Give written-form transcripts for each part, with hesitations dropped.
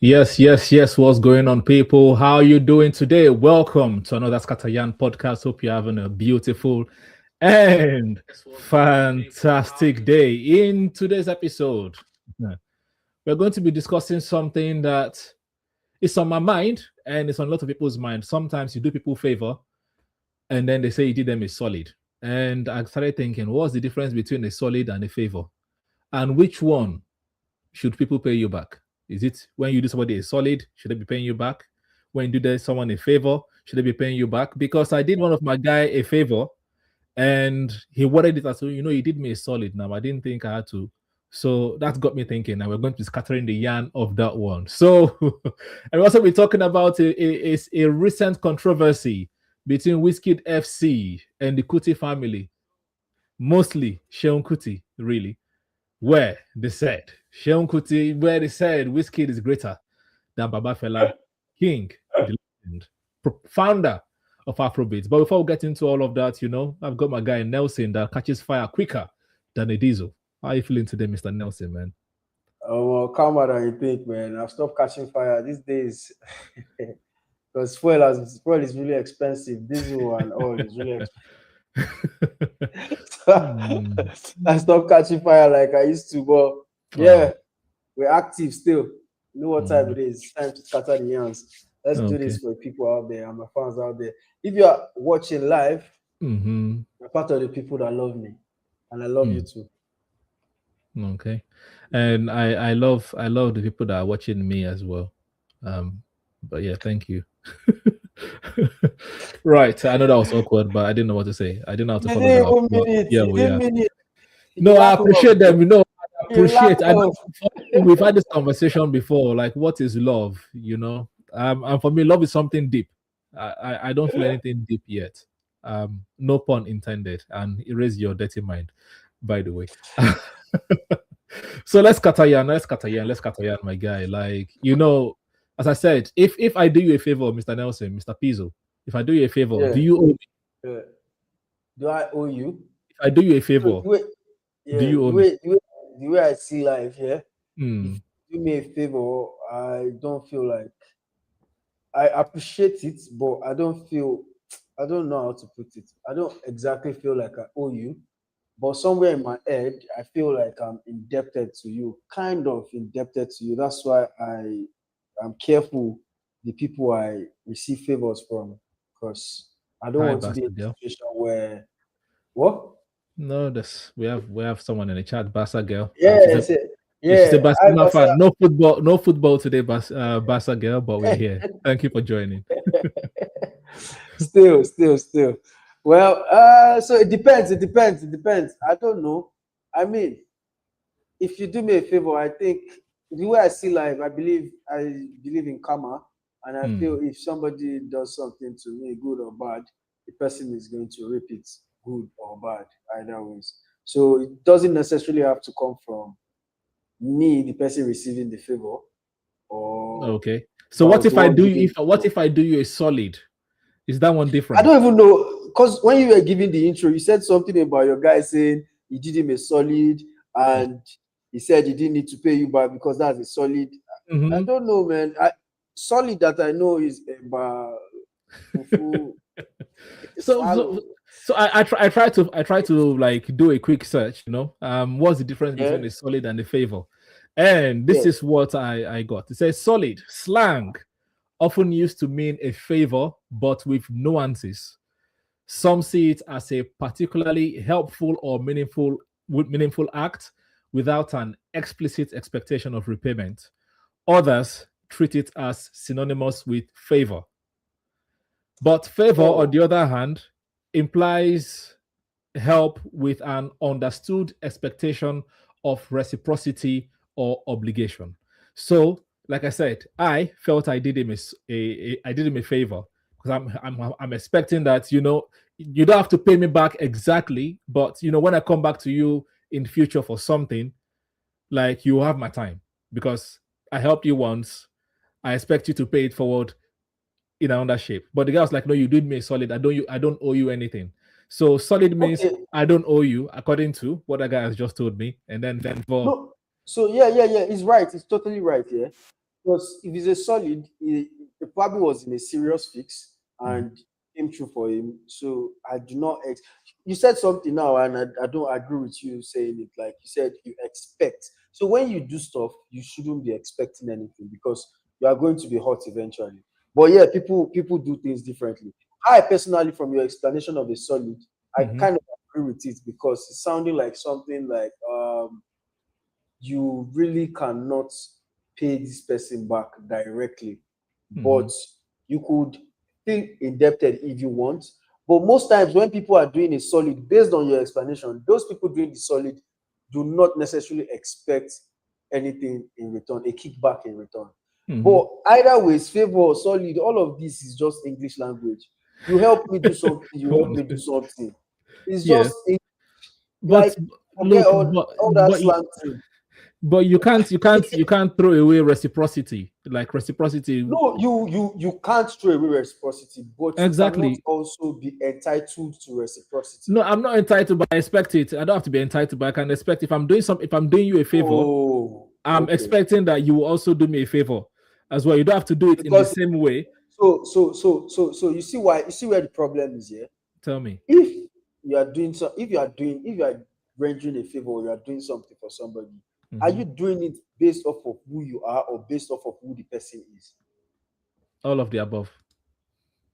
Yes, yes, yes. What's going on, people? How are you doing today? Welcome to another Scatteryan podcast. Hope you're having a beautiful and fantastic day. In today's episode, we're going to be discussing something that is on my mind and it's on a lot of people's mind. Sometimes you do people favor and then they say you did them a solid. And I started thinking, what's the difference between a solid and a favor? And which one should people pay you back? Is it when you do somebody a solid, should they be paying you back? When you do someone a favor, should they be paying you back? Because I did one of my guy a favor and he wanted it as well. He did me a solid now. I didn't think I had to. So that got me thinking, and we're going to be scattering the yarn of that one. So, and we'll also be talking about a recent controversy between Wizkid FC and the Kuti family, mostly Sheon Kuti, really, where they said Wizkid is greater than Baba Fela, King, the legend, founder of Afrobeat. But before we get into all of that, I've got my guy Nelson that catches fire quicker than a diesel. How are you feeling today, Mr. Nelson, man? Oh, well, calmer than you think, man. I've stopped catching fire these days because fuel is really expensive. Diesel and all is really expensive. I stopped catching fire like I used to, but yeah, we're active still. You know what time it is? It's time to scatter the yarns. Let's do this for people out there and my fans out there. If you are watching live, you're part of the people that love me, and I love you too. Okay, and I love the people that are watching me as well. But yeah, thank you. Right, I know that was awkward, but I didn't know what to say. I didn't know how to follow that up. Yeah, we are. No, I appreciate them. I appreciate. We've had this conversation before. Like, what is love? And for me, love is something deep. I don't feel anything deep yet. No pun intended. And erase your dirty mind, by the way. So let's Katayan, my guy. Like, as I said, if I do you a favor, Mr. Nelson, Mr. Pizzo, if I do you a favor, do you owe me? Do I owe you? If I do you a favor, do you owe me? The way I see life, if you do me a favor, I don't feel like I appreciate it, but I don't know how to put it. I don't exactly feel like I owe you, but somewhere in my head, I feel like I'm indebted to you, kind of indebted to you. That's why I'm careful the people I receive favors from, because I don't want to be in a situation where what? No, we have someone in the chat, Bassa girl. Yes, she's a Barcelona fan. No football today, Bassa girl, but we're here. Thank you for joining. Still. Well, so it depends. I don't know. I mean, if you do me a favor, I think the way I see life, I believe in karma, and I feel if somebody does something to me, good or bad, the person is going to reap it, good or bad, either ways. So it doesn't necessarily have to come from me, the person receiving the favor. Or okay. So what if I do you a solid? Is that one different? I don't even know, because when you were giving the intro, you said something about your guy saying he did him a solid, and he said he didn't need to pay you back because that's a solid. I don't know, man. Solid that I know is about. So I try to like do a quick search. What's the difference between a solid and a favor? And this is what I got. It says solid slang, often used to mean a favor, but with nuances. Some see it as a particularly helpful or meaningful act without an explicit expectation of repayment. Others treat it as synonymous with favor. But favor, on the other hand, implies help with an understood expectation of reciprocity or obligation. So, like I said, I felt I did him a favor because I'm expecting that you don't have to pay me back exactly, but when I come back to you in the future for something, like you have my time because I helped you once. I expect you to pay it forward in another shape. But the guy was like, "No, you did me a solid. I don't owe you anything." So solid means I don't owe you, according to what that guy has just told me, and then for. No. So yeah, he's right. He's totally right. Yeah. because if it's a solid, it probably was in a serious fix Mhm. and came true for him. So I do not. You said something now, and I don't agree with you saying it. Like you said, you expect. So when you do stuff, you shouldn't be expecting anything because you are going to be hurt eventually. But yeah, people do things differently. I personally, from your explanation of the solid, I Mhm. kind of agree with it because it's sounding like something like you really cannot pay this person back directly, but Mhm. you could feel indebted if you want. But most times, when people are doing a solid, based on your explanation, those people doing the solid do not necessarily expect anything in return, a kickback in return. Mhm. But either ways, favor or solid, all of this is just English language. You help me do something, you help me do something. It's Yeah, just but like forget look, all that slang thing. but you can't throw away reciprocity. Like reciprocity, No, you can't throw away reciprocity, but you cannot exactly. also be entitled to reciprocity. No, I'm not entitled, but I expect it. I don't have to be entitled, but I can expect if I'm doing some, if I'm doing you a favor, Oh, I'm okay. expecting that you will also do me a favor as well. You don't have to do it in the Because same way. so you see why you see where the problem is here. Tell me. If you are doing so, if you are rendering a favor or you are doing something for somebody, are Mhm. you doing it based off of who you are or based off of who the person is? All of the above.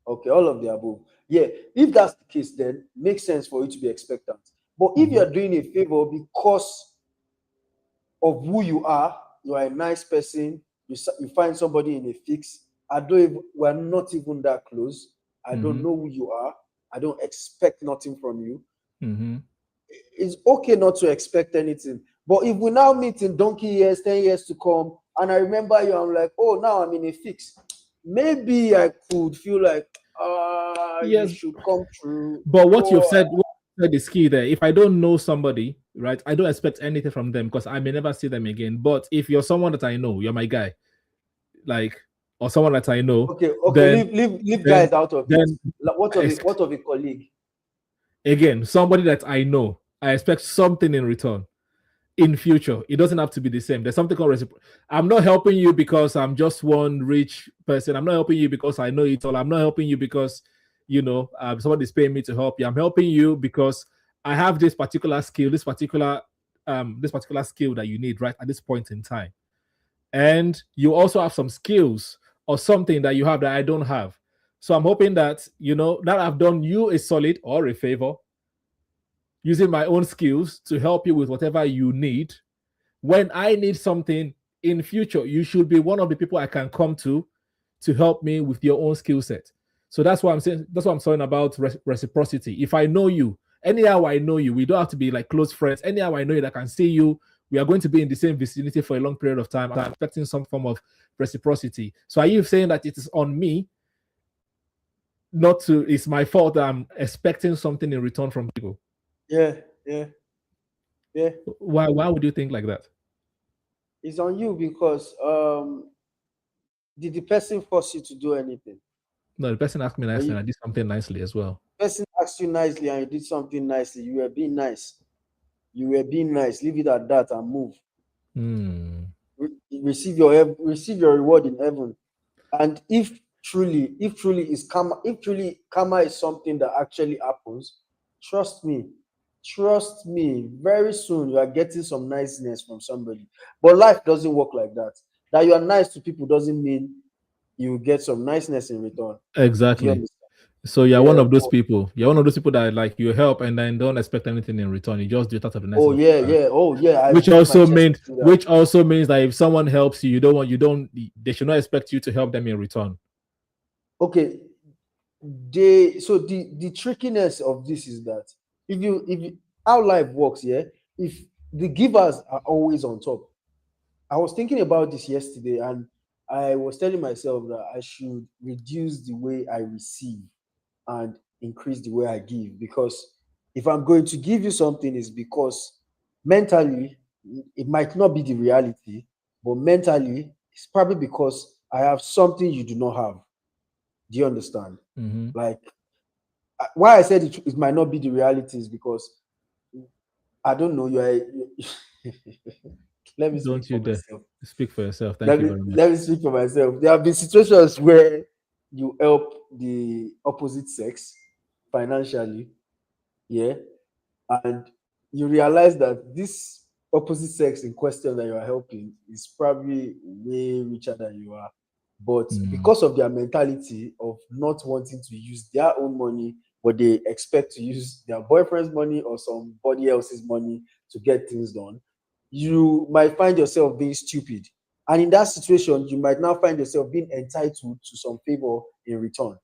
Okay, all of the above. Yeah, if that's the case, then makes sense for you to be expectant. But if you Mhm. are doing a favor because of who you are a nice person, you find somebody in a fix. I don't even, we're not even that close. I don't Mhm. know who you are. I don't expect nothing from you. Mhm. It's okay not to expect anything. But if we now meet in donkey years, 10 years to come, and I remember you, I'm like, oh, now I'm in a fix. Maybe I could feel like, you Yes, should come through. but But what you said is key there. If I don't know somebody, right, I don't expect anything from them because I may never see them again. But if you're someone that I know, you're my guy, like, or someone that I know, okay, okay, then leave then guys out of it. then Like, I ex- what of a colleague? again, somebody that I know, I expect something in return in future. It doesn't have to be the same. There's something called reciprocity. I'm not helping you because I'm just one rich person. I'm not helping you because I know it all. I'm not helping you because somebody's paying me to help you. I'm helping you because I have this particular skill, this particular skill that you need right at this point in time. And you also have some skills or something that you have that I don't have. So I'm hoping that that I've done you a solid or a favor using my own skills to help you with whatever you need. When I need something in future, you should be one of the people I can come to help me with your own skill set. So that's what I'm saying. That's what I'm saying about reciprocity. If I know you, anyhow I know you, we don't have to be like close friends. Anyhow I know you, that I can see you. We are going to be in the same vicinity for a long period of time. I'm expecting some form of reciprocity. So are you saying that it is on me not to? It's my fault that I'm expecting something in return from people? Yeah, yeah, yeah. Why would you think like that? It's on you because did the person force you to do anything? No, the person asked me Or nicely, you and I did something nicely as well. person asked you nicely and you did something nicely. You were being nice. You were being nice. Leave it at that and move. Hmm. Receive your reward in heaven. And if truly is karma, if truly karma is something that actually happens, trust me, very soon you are getting some niceness from somebody. But life doesn't work like that. That you are nice to people doesn't mean you get some niceness in return. Do you Exactly. understand? So you're one Yeah. of those people. You're one of those people that like you help and then don't expect anything in return. You just do it out of the niceness Oh of yeah, your heart. yeah. Oh yeah. I beat my chest to do that. Which also means that if someone helps you, you don't they should not expect you to help them in return. Okay. The trickiness of this is that if you how life works, yeah, if the givers are always on top. I was thinking about this yesterday and I was telling myself that I should reduce the way I receive and increase the way I give because if I'm going to give you something, is because mentally it might not be the reality, but mentally it's probably because I have something you do not have. Do you understand? Mm-hmm. Like why I said it might not be the reality is because I don't know. Let me speak Don't you for dare myself. speak for yourself. Thank you very Let much. me speak for myself. There have been situations where you help the opposite sex financially, yeah, and you realize that this opposite sex in question that you are helping is probably way richer than you are. But Mm. because of their mentality of not wanting to use their own money, but they expect to use their boyfriend's money or somebody else's money to get things done, you might find yourself being stupid. And in that situation, you might now find yourself being entitled to some favor in return,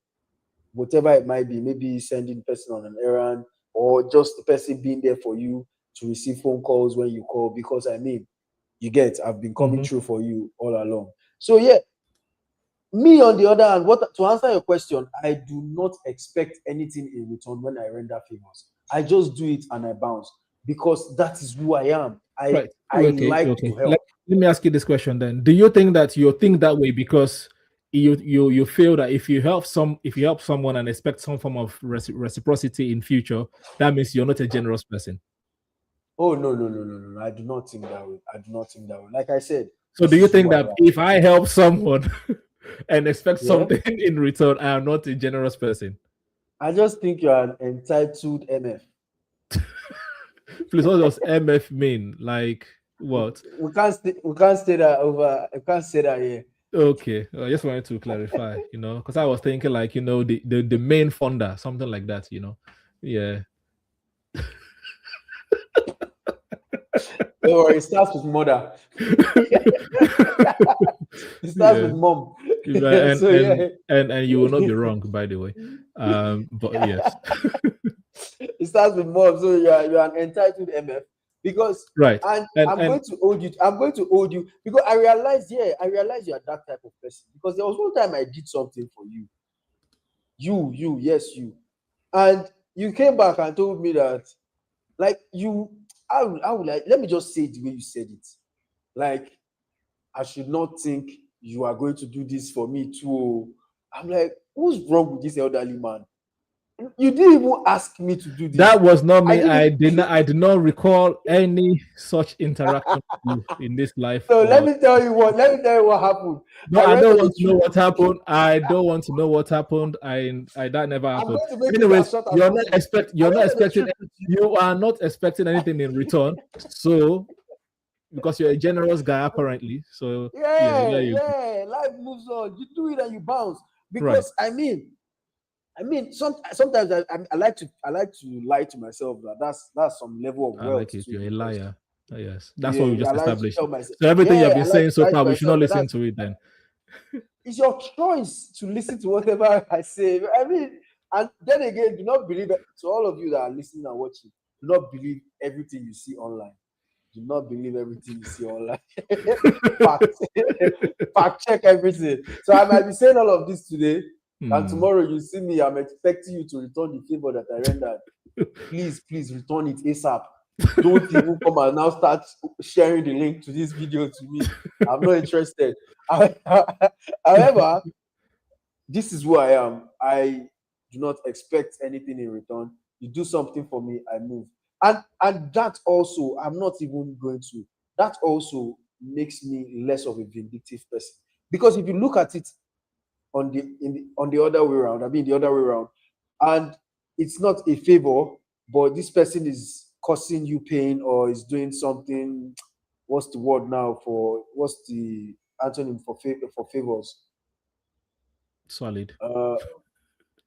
whatever it might be, maybe sending the person on an errand or just the person being there for you to receive phone calls when you call. Because I mean, you get, I've been coming Mm-hmm. through for you all along. So yeah, me on the other hand, what to answer your question, I do not expect anything in return when I render favors. I just do it and I bounce because that is who I am. I Right. I Okay. like to Okay. help. Let me ask you this question then. Do you think that you think that way because you feel that if you help someone and expect some form of reciprocity in future, that means you're not a generous person? Oh no. I do not think that way. I do not think that way. Like I said, So do this you is who think I that am. if I help someone and expect Yeah. something in return, I am not a generous person? I just think you're an entitled MF. Please, what does MF mean? Like what? We can't stay that over. We can't say that here. Okay, I just wanted to clarify, because I was thinking like, the main funder, something like that. Yeah, Don't worry, it starts with mother. It starts yeah. with mom. And So and yeah, and you will not be wrong, by the way. But yes, it starts with mom. So you're an entitled MF because right. and And I'm and going to hold you. I'm going to hold you because I realized, yeah, I realized you're that type of person. Because there was one time I did something for you. Yes, you. And you came back and told me that like you I would like let me just say it the way you said it. Like I should not think you are going to do this for me too. I'm like, what's wrong with this elderly man? You didn't even ask me to do this. that was not I me. didn't. I did not recall any such interaction with you in this life. So Or let me tell you what happened. no, I I went don't on a want to know trip. what happened. I don't want to know what happened. I that never I'm happened. going to make it as Anyways, short as possible. I you're not went on a expecting trip with you. you are not expecting anything in return. So because you're a generous guy, apparently. So yeah, there you go. Life moves on. You do it and you bounce. Right. Because sometimes I like to lie to myself that that's some level of I like wealth it. too. You're a Because liar. Yes. That's what we yeah, I just like to established. tell myself, So everything you have yeah, been I like saying to so lie to far, we should not myself that listen to it then. it's your choice to listen to whatever I say. I mean, and then again, do not believe it. To all of you that are listening and watching, do not believe everything you see online. Do not believe everything you see online. fact, fact check everything. So I might be saying all of this today, and Hmm. tomorrow you see me. I'm expecting you to return the favor that I rendered. Please return it ASAP. Don't even come and now start sharing the link to this video to me. I'm not interested. However, this is who I am. I do not expect anything in return. You do something for me, I move. And that also, I'm not even going to. That also makes me less of a vindictive person. Because if you look at it on the other way around, I mean the other way around, and it's not a favor, but this person is causing you pain or is doing something. What's the word now for what's the antonym for favors? Solid. Uh,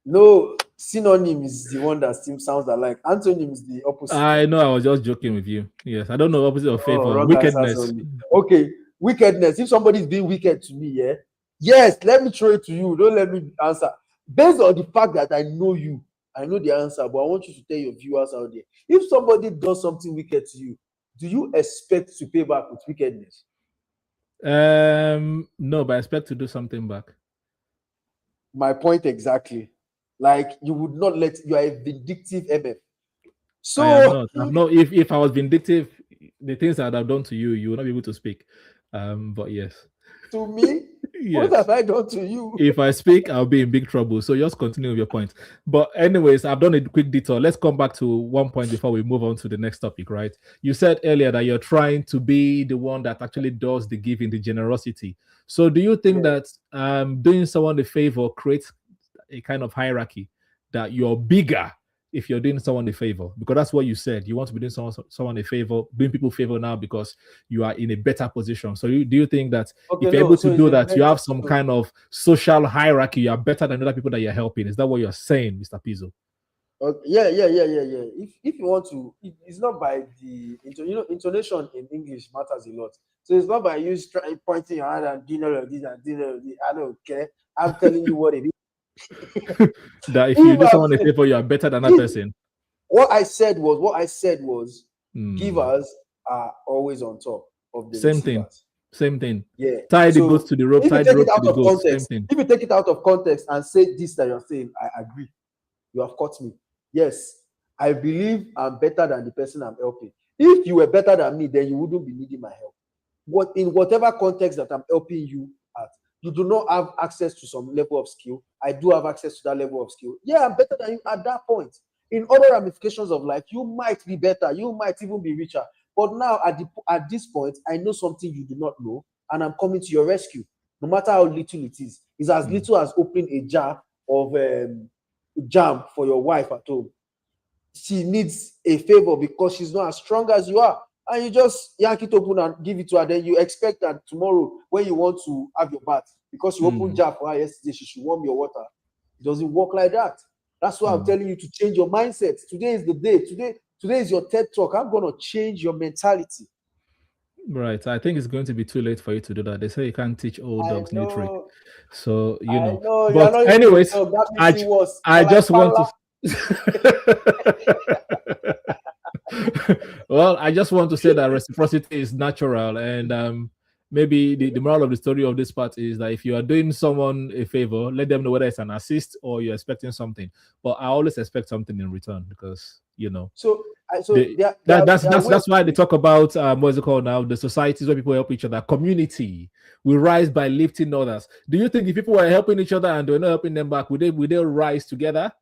No, synonym is the one that still sounds alike. Antonym is the opposite. I know I was just joking with you. Yes. I don't know opposite of Oh, favor. wrong answer, Wickedness. sorry. Okay, wickedness. If somebody is being wicked to me, yeah, yes, let me throw it to you. Don't let me answer. Based on the fact that I know you, I know the answer, but I want you to tell your viewers out there. If somebody does something wicked to you, do you expect to pay back with wickedness? No, but I expect to do something back. My point exactly. Like you would not let you are a vindictive MF. I am So not. I'm not. If I was vindictive, the things that I've done to you, you will not be able to speak. But yes. to me, What Yes. have I done to you? If I speak, I'll be in big trouble. So just continue with your point. But anyways, I've done a quick detour. Let's come back to one point before we move on to the next topic, right? You said earlier that you're trying to be the one that actually does the giving, the generosity. So do you think Yeah. that doing someone a favor creates a kind of hierarchy that you're bigger if you're doing someone a favor? Because that's what you said. You want to be doing someone a favor, doing people a favor now because you are in a better position. So do you think that Okay, if you're no. able to So it's do a that, you better. have some So kind of social hierarchy, you are better than other people that you're helping? Is that what you're saying, Mr. Pizzo? yeah. If you want to, it's not by the intonation in English matters a lot. So it's not by you pointing your hand and doing all of this and doing all of this. I don't care. I'm telling you what it is. That if you If do I'm someone a saying, favor, you are better than that if person. what I said was Hmm. givers are always on top of the Same thing. receivers. Same thing. Yeah. Tie the goats So to the rope, if you tie the take it rope to out the of goats. Same context, thing. if you take it out of context and say this that you're saying, I agree. You have caught me. Yes, I believe I'm better than the person I'm helping. If you were better than me, then you wouldn't be needing my help. In whatever context that I'm helping you at, you do not have access to some level of skill. I do have access to that level of skill. Yeah, I'm better than you at that point. In other ramifications of life, you might be better. You might even be richer. But now, at this point, I know something you do not know, and I'm coming to your rescue. No matter how little it is, it's as little as opening a jar of jam for your wife at home. She needs a favor because she's not as strong as you are, and you just yank it open and give it to her. Then you expect that tomorrow, when you want to have your bath, because you opened jar for her yesterday, she should warm your water. It doesn't work like that. That's why I'm telling you to change your mindset. Today is the day. Today is your TED talk. I'm gonna change your mentality. Right. I think it's going to be too late for you to do that. They say you can't teach old I dogs new tricks. know, So, I know. You're But not even a anyways, dog. That makes I it worse. I You're like just want Fela. to well, I just want to say that reciprocity is natural, and maybe the moral of the story of this part is that if you are doing someone a favor, let them know whether it's an assist or you're expecting something. But I always expect something in return because So, the that's why they talk about what's it called now? The societies where people help each other. Community. We rise by lifting others. Do you think if people were helping each other and they're not helping them back, would they rise together?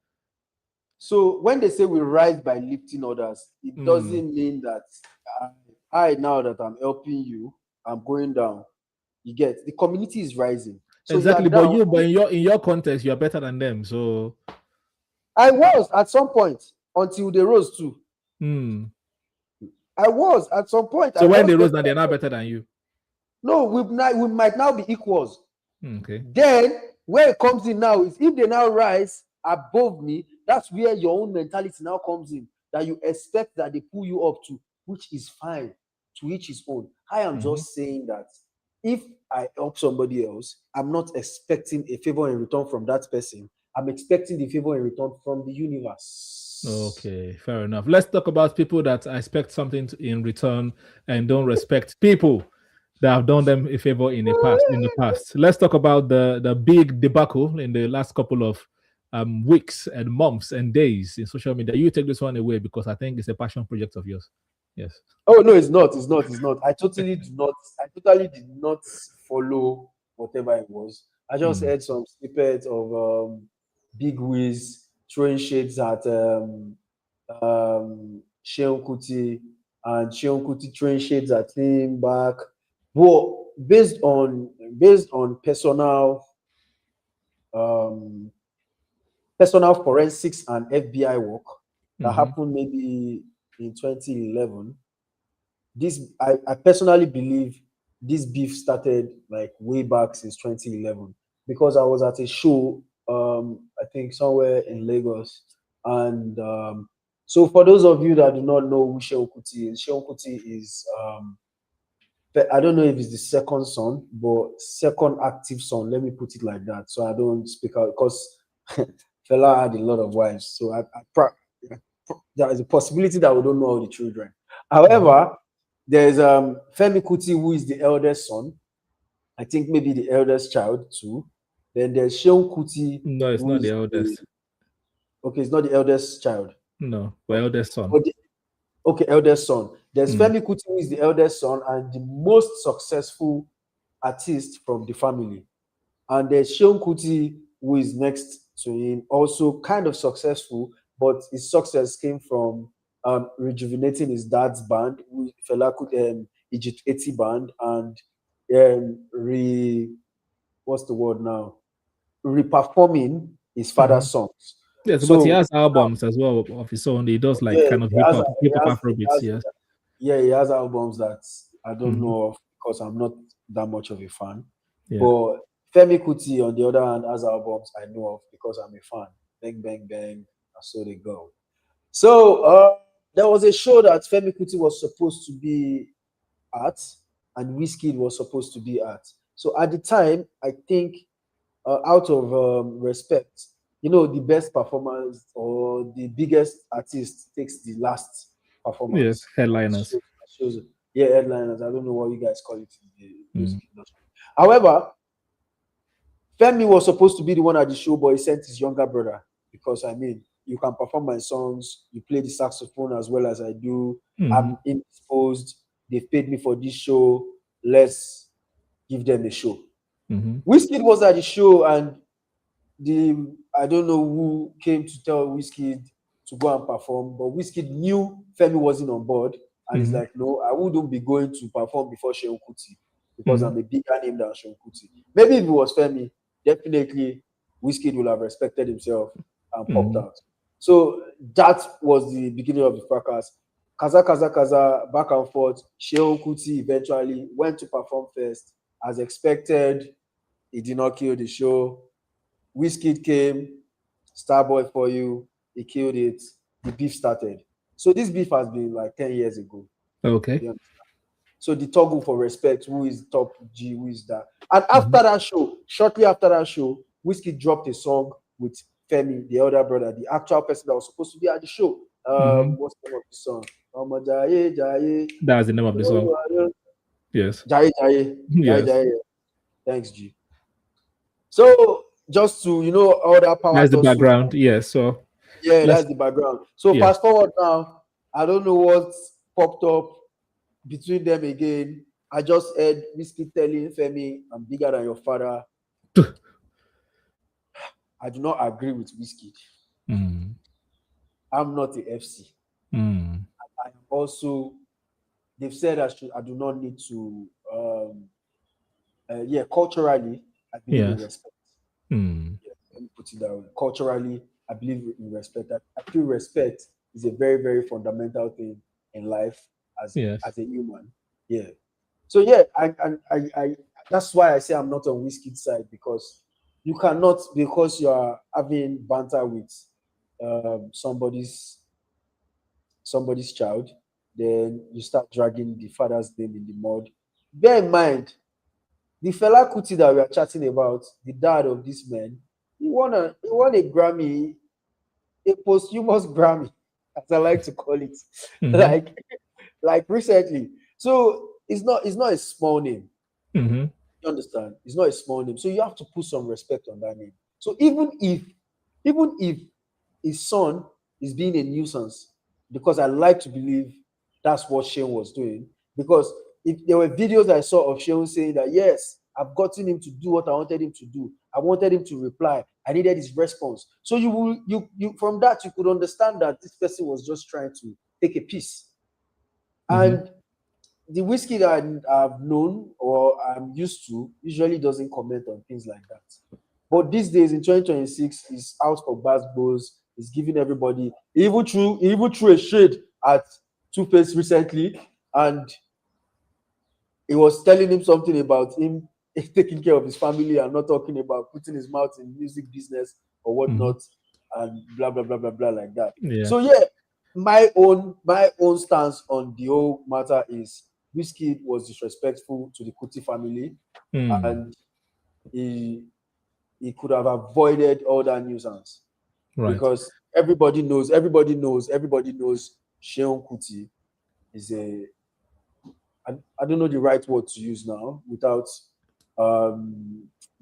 So when they say we rise by lifting others, it doesn't mean that now that I'm helping you, I'm going down. You get, the community is rising. So you are Exactly, but down. in your context, you're better than them. So I was at some point until they rose too. I was at some point. So I when was they rose, better now they're than not them. better than you. No, we might now be equals. Okay. Then where it comes in now is if they now rise above me, that's where your own mentality now comes in. That you expect that they pull you up to, which is fine. To each his own. I am just saying that if I help somebody else, I'm not expecting a favor in return from that person. I'm expecting the favor in return from the universe. Okay, fair enough. Let's talk about people that expect something in return and don't respect people that have done them a favor in the past. Let's talk about the big debacle in the last couple of weeks and months and days in social media. You take this one away because I think it's a passion project of yours. Yes. Oh no, it's not. I totally do not. I totally did not follow whatever it was. I just heard some snippets of Big Wiz throwing shades at Sheon Kuti, and Sheon Kuti throwing shades at him back. Well, based on um, personal forensics and FBI work that happened maybe in 2011. I personally believe this beef started like way back since 2011 because I was at a show, I think somewhere in Lagos, and so for those of you that do not know who Sheon Kuti is I don't know if it's the second son, but second active son. Let me put it like that, so I don't speak out because Fela had a lot of wives, so there is a possibility that we don't know all the children. However, there's Femi Kuti, who is the eldest son. I think maybe the eldest child too. Then there's Sheon Kuti, No, it's who not the is eldest. okay, it's not the eldest child. No, the Okay. eldest son. Okay, eldest son. There's Femi Kuti, who is the eldest son and the most successful artist from the family. And there's Seun Kuti, who is next to him, also kind of successful, but his success came from rejuvenating his dad's band, Fela Kuti, Egypt 80 band, and what's the word now? Reperforming his father's songs. Yes, but he So has albums as well of his own. He does like yeah, kind of hip hop Afrobeats. Yes. yeah, he has albums that I don't Mm-hmm. know of because I'm not that much of a fan. Yeah. But Femi Kuti, on the other hand, has albums I know of because I'm a fan. Bang, bang, bang, and so they go. So there was a show that Femi Kuti was supposed to be at, and Wizkid was supposed to be at. So at the time, I think out of respect, the best performance or the biggest artist takes the last Yes. performance. Headliners. Shows, yeah, headliners. I don't know what you guys call it in the music industry. However, Femi was supposed to be the one at the show, but he sent his younger brother because you can perform my songs, you play the saxophone as well as I do. I'm indisposed. They've paid me for this show. Let's give them a show. Wizkid was at the show, and I don't know who came to tell Wizkid to go and perform, but Wizkid knew Femi wasn't on board, and he's like, no, I wouldn't be going to perform before Seun Kuti because I'm a bigger name than Seun Kuti. Maybe if it was Femi, definitely Wizkid would have respected himself and popped out. So that was the beginning of the fracas. Kaza, back and forth. Seun Kuti eventually went to perform first. As expected, he did not kill the show. Wizkid came, Starboy for you, he killed it. The beef started. So this beef has been like 10 years ago. Okay. So the toggle for respect, who is top G, who is that? And after that show, shortly after that show, Wizkid dropped a song with Femi, the elder brother, the actual person that was supposed to be at the show. What's the name of the song? That's the name of the song. Yes. Jaye. Yes. Thanks, G. So just to all that power. That's the background. Yes. So yeah, that's the background. So fast forward now, I don't know what popped up between them again. I just heard Wizkid telling Femi, I'm bigger than your father. I do not agree with Wizkid. I'm not a FC. I am also, they've said I do not need to, culturally, I believe in respect. Let me put it that way. Culturally, I believe in respect. I feel respect is a very, very fundamental thing in life as a human. Yeah. So yeah, I that's why I say I'm not on Wizkid's side, because you cannot, because you are having banter with somebody's child, then you start dragging the father's name in the mud. Bear in mind, the Fela Kuti that we are chatting about, the dad of this man, he won a Grammy, a posthumous Grammy, as I like to call it, like recently. So it's not a small name. You understand? It's not a small name. So you have to put some respect on that name. So even if his son is being a nuisance, because I like to believe that's what Seun was doing, because if there were videos I saw of Seun saying that, yes, I've gotten him to do what I wanted him to do. I wanted him to reply. I needed his response. So you from that you could understand that this person was just trying to take a piece. And the Wizkid that I've known or I'm used to usually doesn't comment on things like that. But these days in 2026, he's out for basketballs. He's giving everybody, he even threw a shade at Two-Face recently, and he was telling him something about him taking care of his family and not talking about putting his mouth in music business or whatnot, and blah blah blah blah blah like that. So yeah, my own stance on the whole matter is Wizkid was disrespectful to the Kuti family, and he could have avoided all that nuisance, because everybody knows Seun Kuti is I don't know the right word to use now without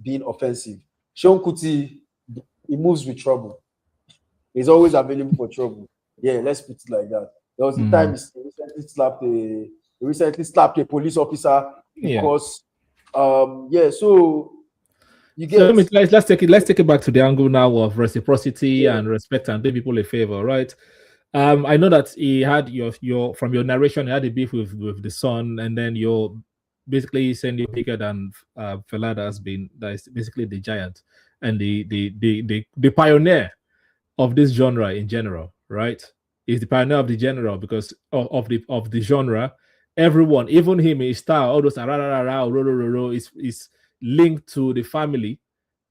being offensive. Seun Kuti, he moves with trouble. He's always available for trouble. Yeah, let's put it like that. There was a time he recently slapped a police officer because so You So get? let's take it back to the angle now of reciprocity Yeah. and respect and do people a favor, right? I know that he had your from your narration, he had a beef with the son, and then you're basically saying you're bigger than Fela that is basically the giant and the pioneer of this genre in general, right? He's the pioneer of the genre because of the genre. Everyone, even him, his style, all those is linked to the family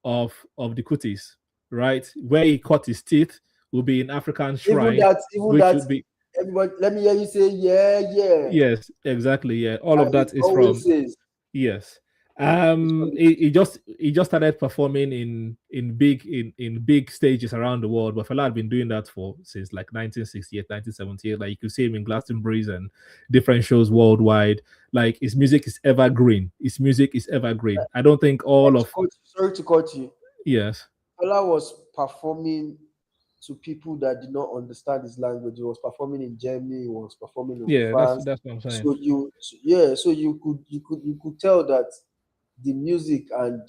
of the Kutis, right? Where he cut his teeth will be in African shrine, Even which that, would be everybody, let me hear you say, yeah, yeah. yes, exactly, yeah. All of As that it is always from says. yes. It's from the He just started performing in big stages around the world, but Fela had been doing that for since like 1968, 1978. Like you could see him in Glastonbury's and different shows worldwide. Like his music is evergreen. His music is evergreen. I don't think all of sorry to cut you. yes, Fela was performing to people that did not understand his language. He was performing in Germany, he was performing in yeah, France. that's what I'm saying. So you could tell that the music and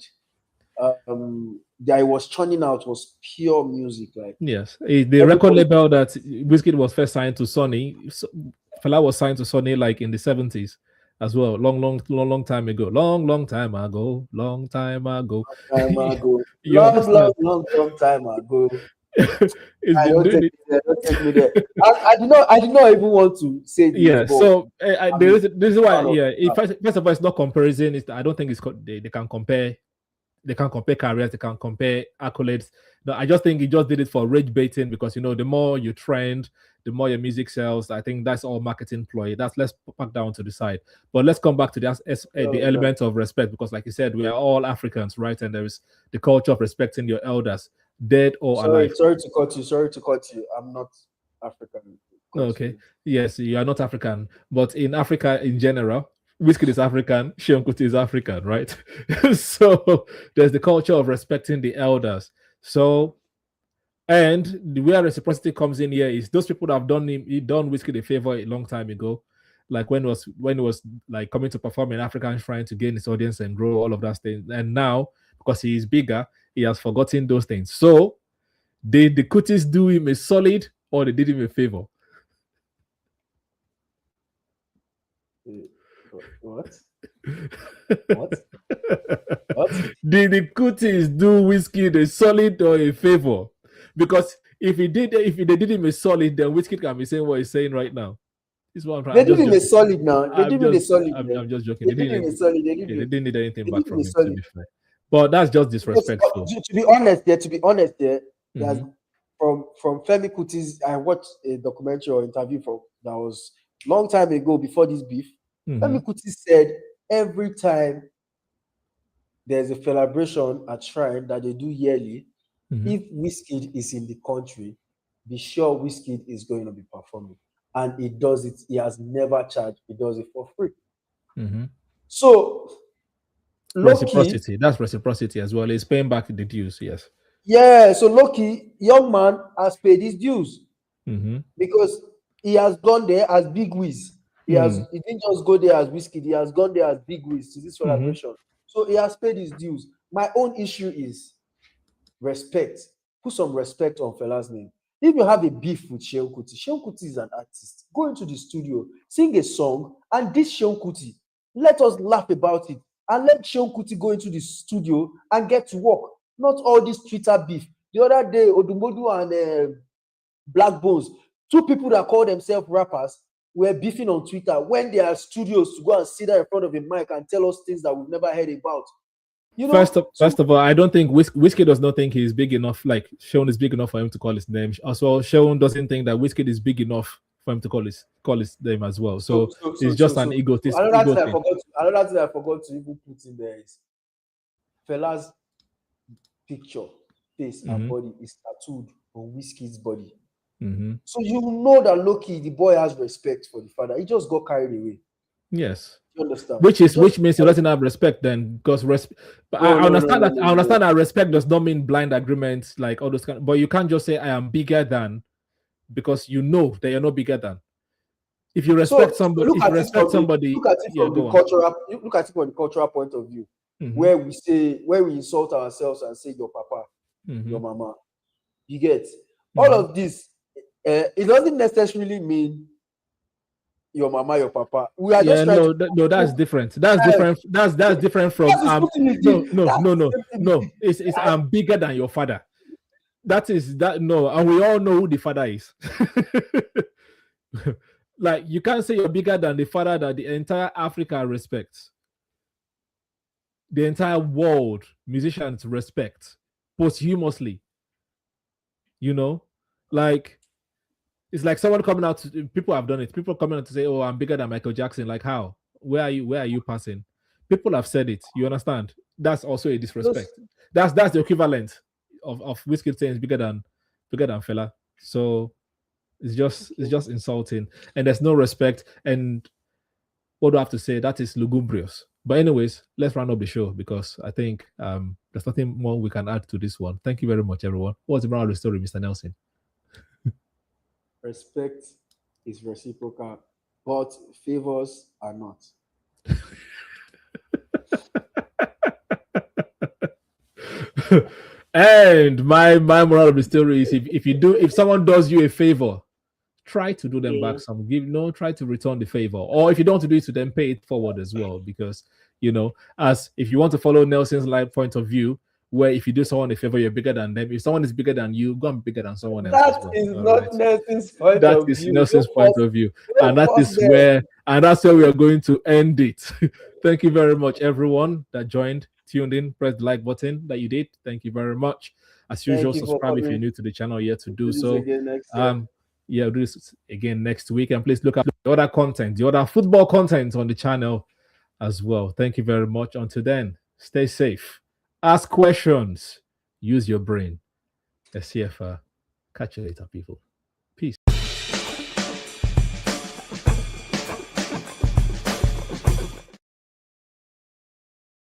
that he was churning out was pure music. Like Yes, the record everybody, label that Wizkid was first signed to Sony, Fela was signed to Sony like in the 70s as well, long time ago, long time ago. time ago, You understand? long time ago. It's I been don't doing take it. me there. Don't take me there. I did not even want to say this, Yeah, but so I'm this is why, fan of yeah. that. First of all, it's not comparison. I don't think they can compare. They can compare careers. They can compare accolades. No, I just think he just did it for rage baiting because the more you trend, the more your music sells. I think that's all marketing ploy. Let's back down to the side. But let's come back to the Oh, no. element of respect because, like you said, we are all Africans, right? And there is the culture of respecting your elders, dead or alive. Sorry to cut you. Sorry to cut you. I'm not African. No, okay. Continue. Yes, you are not African, but in Africa in general, Wizkid is African, Seun Kuti is African, right? So there's the culture of respecting the elders. So, and the where reciprocity comes in here is those people that have done Wizkid a favor a long time ago, like when it was like coming to perform in African Shrine to gain his audience and grow all of that thing. And now because he is bigger, he has forgotten those things. So did the Kutis do him a solid or they did him a favor? What? What? What? Did the Kutis do Wizkid a solid or a favor? Because if they did him a solid, then Wizkid can be saying what he's saying right now. This is what I'm trying. They I'm did just him a joking. solid now. They did him a solid. Man. I'm just joking. They did him a solid. They didn't need anything They back did him a from him, to solid. be fair. But that's just Because, disrespectful. to be honest, there's Mm-hmm. from Femi Kuti's. I watched a documentary or interview from that was long time ago before this beef. Mm-hmm. Femi Kuti said every time there's a celebration at Shrine that they do yearly, if Wizkid is in the country, be sure Wizkid is going to be performing. And he does it. He has never charged. He does it for free. Mm-hmm. So Reciprocity. That's reciprocity as well. He's paying back the dues. Yes. Yeah. So Loki, young man, has paid his dues because he has gone there as Big Wiz. He didn't just go there as Wizkid. He has gone there as Big Wiz to this celebration. So he has paid his dues. My own issue is respect. Put some respect on Fela's name. If you have a beef with Seun Kuti is an artist. Go into the studio, sing a song, and this Seun Kuti. Let us laugh about it. And let Seun Kuti go into the studio and get to work. Not all this Twitter beef. The other day, Odumodu and Black Bones, two people that call themselves rappers, were beefing on Twitter when they are studios to go and sit there in front of a mic and tell us things that we've never heard about. First of all, I don't think Wizkid does not think he's big enough. Like Seun is big enough for him to call his name. Also, Seun doesn't think that Wizkid is big enough for him to call his name as well. So it's just an ego thing. Another thing I forgot to even put in there is Fela's picture, face, and body is tattooed on Wizkid's body. So you know that Loki, the boy, has respect for the father. He just got carried away. Yes. You understand? Which means he doesn't have respect then, because I understand that respect does not mean blind agreement, like all those kind. But you can't just say I am bigger than, because you know that you're not bigger than. If you respect somebody, look at it from the cultural cultural point of view. where we insult ourselves and say your papa, your mama. You get all of this. It doesn't necessarily mean your mama, your papa. We are just trying no, that's different. That's different. That's different from no. It's I'm bigger than your father. That is that no, and we all know who the father is. Like you can't say you're bigger than the father that the entire Africa respects. The entire world, musicians respect posthumously. You know, like it's like someone coming out to, people have done it. People coming out to say, "Oh, I'm bigger than Michael Jackson." Like how? Where are you? Where are you passing? People have said it. You understand? That's also a disrespect. That's the equivalent of Wizkid saying it's bigger than Fela. So it's just insulting, and there's no respect. And what do I have to say? That is lugubrious. But anyways, let's round up the show because I think there's nothing more we can add to this one. Thank you very much, everyone. What's the moral of the story, Mr. Nelson? Respect is reciprocal, but favors are not. And my moral of the story is if someone does you a favor, try to do them back some. Try to return the favor. Or if you don't want to do it to them, pay it forward as well. Because as if you want to follow Nelson's life point of view, where if you do someone a favor, you're bigger than them. If someone is bigger than you, go and be bigger than someone else. That is not Nelson's point of view. That is Nelson's point of view. And that's where we are going to end it. Thank you very much, everyone that joined, tuned in, press the like button that you did. Thank you very much. As usual, subscribe if you're new to the channel yet to do so. We'll do this again next week. And please look at the other content, the other football content on the channel as well. Thank you very much. Until then, stay safe. Ask questions. Use your brain. SCFR. Catch you later, people.